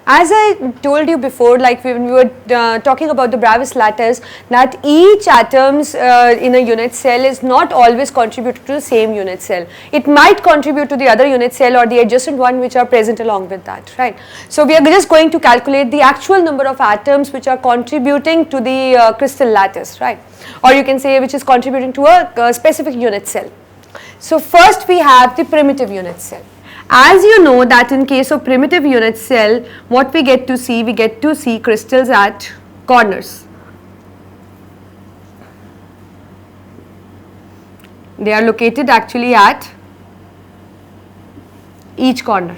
As I told you before, like when we were talking about the Bravais lattice, that each atoms in a unit cell is not always contributed to the same unit cell. It might contribute to the other unit cell or the adjacent one which are present along with that, right. So we are just going to calculate the actual number of atoms which are contributing to the crystal lattice, right, or you can say which is contributing to a specific unit cell. So first we have the primitive unit cell. As you know that in case of primitive unit cell, what we get to see crystals at corners. They are located actually at each corner,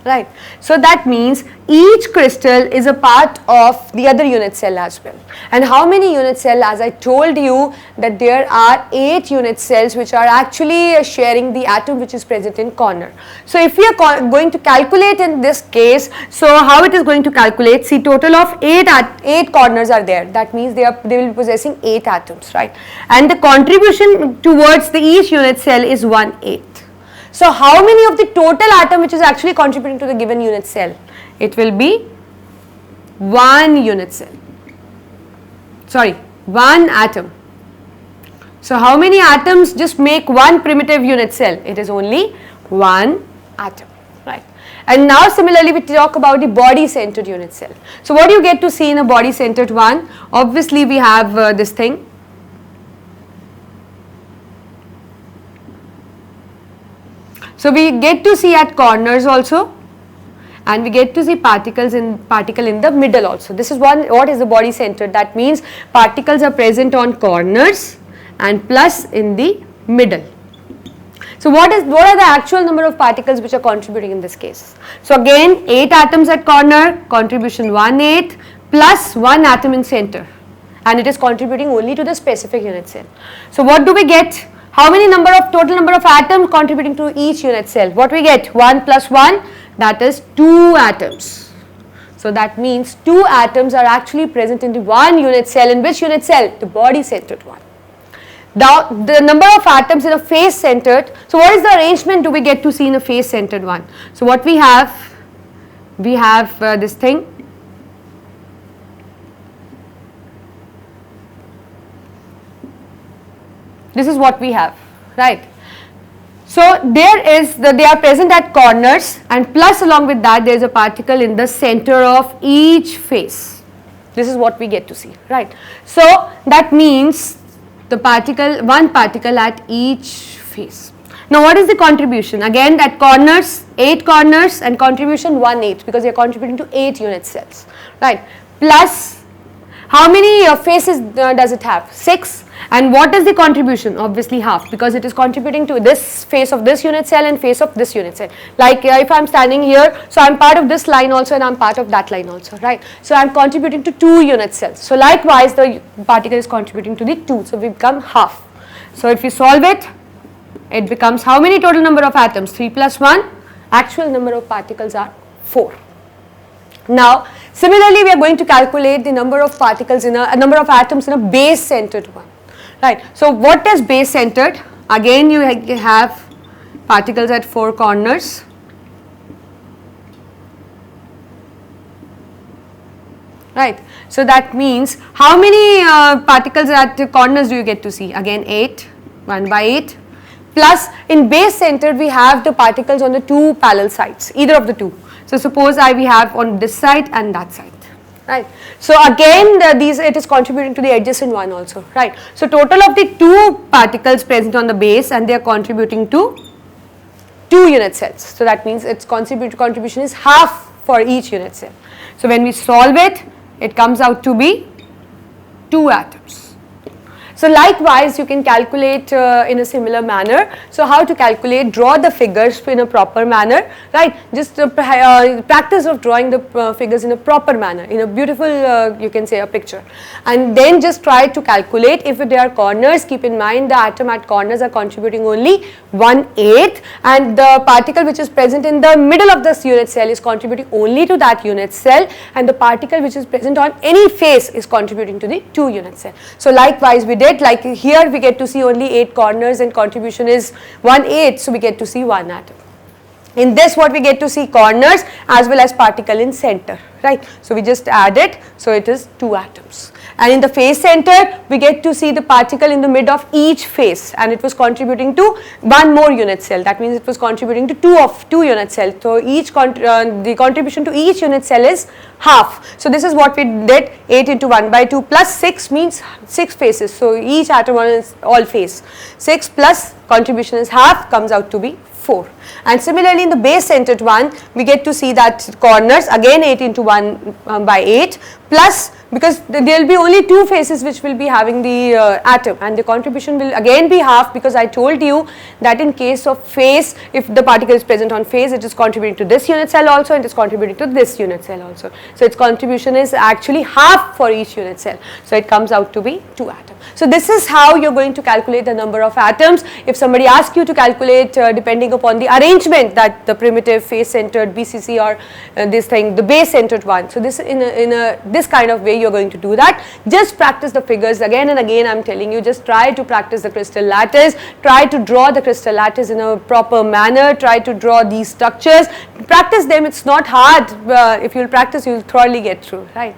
right. So that means each crystal is a part of the other unit cell as well. And how many unit cells? As I told you that there are 8 unit cells which are actually sharing the atom which is present in corner. So if we are going to calculate in this case, so how it is going to calculate? See, total of 8 corners are there. That means they will be possessing 8 atoms, right? And the contribution towards the each unit cell is 1/8. So how many of the total atom which is actually contributing to the given unit cell? It will be 1 unit cell, sorry, 1 atom. So how many atoms just make one primitive unit cell? It is only 1 atom, right. And now similarly we talk about the body centered unit cell. So what do you get to see in a body centered one? Obviously we have this thing. So we get to see at corners also, and we get to see particle in the middle also. This is what is the body centered? That means particles are present on corners and plus in the middle. So what are the actual number of particles which are contributing in this case? So again 8 atoms at corner, contribution 1/8 plus 1 atom in center, and it is contributing only to the specific unit cell. So what do we get? How many total number of atoms contributing to each unit cell? What we get? 1 plus 1, that is 2 atoms. So that means 2 atoms are actually present in the one unit cell. In which unit cell? The body centered one. Now the number of atoms in a face centered. So what is the arrangement do we get to see in a face centered one? So what we have this thing. This is what we have, right. So they are present at corners, and plus along with that there is a particle in the center of each face. This is what we get to see, right. So that means one particle at each face. Now what is the contribution? Again at corners, 8 corners, and contribution 1/8 because they are contributing to 8 unit cells, right. Plus how many faces does it have? 6. And what is the contribution? Obviously half, because it is contributing to this face of this unit cell and face of this unit cell. Like if I am standing here, so I am part of this line also and I am part of that line also, right. So I am contributing to 2 unit cells. So likewise the particle is contributing to the 2, so we become half. So if we solve it, it becomes how many total number of atoms? 3 plus 1, actual number of particles are 4. Now similarly we are going to calculate the number of particles in a number of atoms in a base centered one. Right. So what is base centered? Again you have particles at 4 corners. Right. So that means how many particles at the corners do you get to see? Again 8, 1/8, plus in base centered we have the particles on the 2 parallel sides, either of the 2. So suppose we have on this side and that side. Right. So again it is contributing to the adjacent one also, right. So total of the 2 particles present on the base, and they are contributing to 2 unit cells. So that means its contribution is half for each unit cell. So when we solve it, it comes out to be 2 atoms. So likewise you can calculate in a similar manner. So how to calculate? Draw the figures in a proper manner, right. Just practice of drawing the figures in a proper manner, in a beautiful you can say a picture, and then just try to calculate. If there are corners, keep in mind the atom at corners are contributing only 1/8, and the particle which is present in the middle of this unit cell is contributing only to that unit cell, and the particle which is present on any face is contributing to the 2 unit cell. So likewise we did, like here we get to see only 8 corners and contribution is 1/8, so we get to see 1 atom. In this what we get to see corners as well as particle in center, right. So we just add it, so it is 2 atoms. And in the face center we get to see the particle in the mid of each face, and it was contributing to one more unit cell. That means it was contributing to two unit cells. So each the contribution to each unit cell is half. So this is what we did, 8 into 1 by 2 plus 6 means 6 faces. So each atom is all face. 6 plus contribution is half, comes out to be 4. And similarly in the base centered one we get to see that corners again 8 into 1 by 8 plus, because there will be only 2 faces which will be having the atom, and the contribution will again be half, because I told you that in case of face, if the particle is present on face, it is contributing to this unit cell also, and it is contributing to this unit cell also. So its contribution is actually half for each unit cell. So it comes out to be 2 atoms. So this is how you are going to calculate the number of atoms. If somebody asks you to calculate depending upon the arrangement, that the primitive face centered BCC or this thing, the base centered one. So this this kind of way you are going to do that. Just practice the figures again and again. I am telling you, just try to practice the crystal lattice, try to draw the crystal lattice in a proper manner, try to draw these structures, practice them. It's not hard. If you will practice, you will thoroughly get through, right.